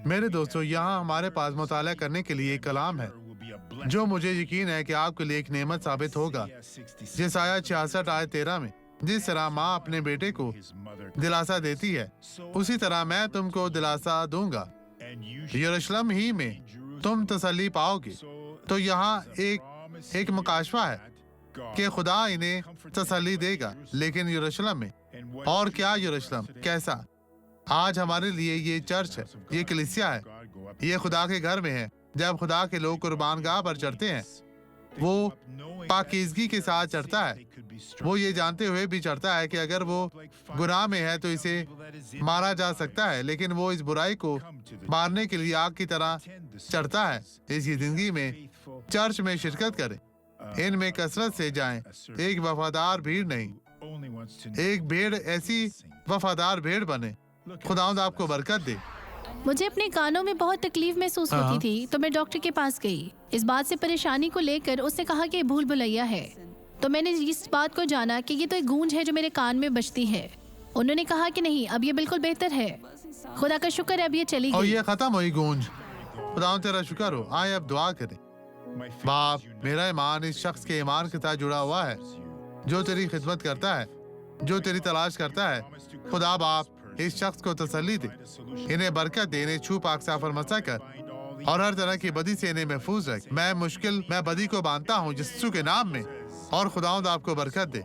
میرے دوستو، یہاں ہمارے پاس مطالعہ کرنے کے لیے ایک کلام ہے جو مجھے یقین ہے کہ آپ کے لیے ایک نعمت ثابت ہوگا۔ جس آیت 66 آیت 13 میں جس طرح ماں اپنے بیٹے کو دلاسا دیتی ہے، اسی طرح میں تم کو دلاسا دوں گا، یروشلم ہی میں تم تسلی پاؤ گے۔ تو یہاں ایک مکاشفہ ہے کہ خدا انہیں تسلی دے گا، لیکن یروشلم میں۔ اور کیا یروشلم کیسا؟ آج ہمارے لیے یہ چرچ ہے، یہ کلیسیا ہے، یہ خدا کے گھر میں ہے۔ جب خدا کے لوگ قربان گاہ پر چڑھتے ہیں، وہ پاکیزگی کے ساتھ چڑھتا ہے۔ وہ یہ جانتے ہوئے بھی چڑھتا ہے کہ اگر وہ گناہ میں ہے تو اسے مارا جا سکتا ہے، لیکن وہ اس برائی کو مارنے کے لیے آگ کی طرح چڑھتا ہے۔ اس کی زندگی میں چرچ میں شرکت کریں، ان میں کثرت سے جائیں، ایک وفادار بھیڑ نہیں، ایک بھیڑ ایسی وفادار بھیڑ بنے۔ خداوند آپ کو برکت دے۔ مجھے اپنے کانوں میں بہت تکلیف محسوس ہوتی تھی، تو میں ڈاکٹر کے پاس گئی۔ اس بات سے پریشانی کو لے کر اس نے کہا کہ یہ بھول بھلیا ہے۔ تو میں نے اس بات کو جانا کہ یہ تو ایک گونج ہے جو میرے کان میں بجتی ہے۔ انہوں نے کہا کہ نہیں، اب یہ بالکل بہتر ہے، خدا کا شکر ہے، اب یہ چلی اور گئی۔ یہ ختم ہوئی گونج۔ خداوند تیرا شکر ہو۔ آئے اب دعا کریں۔ باپ، میرا ایمان اس شخص کے ایمان کے ساتھ جڑا ہوا ہے جو تیری خدمت کرتا ہے، جو تیری تلاش کرتا ہے۔ خدا باپ، اس شخص کو تسلی دے، انہیں برکت دے، انہیں چھو پاک صاف اور مسح کر، اور ہر طرح کی بدی سے انہیں محفوظ رکھ۔ میں بدی کو باندھتا ہوں یسوع کے نام میں، اور خداوند آپ کو برکت دے۔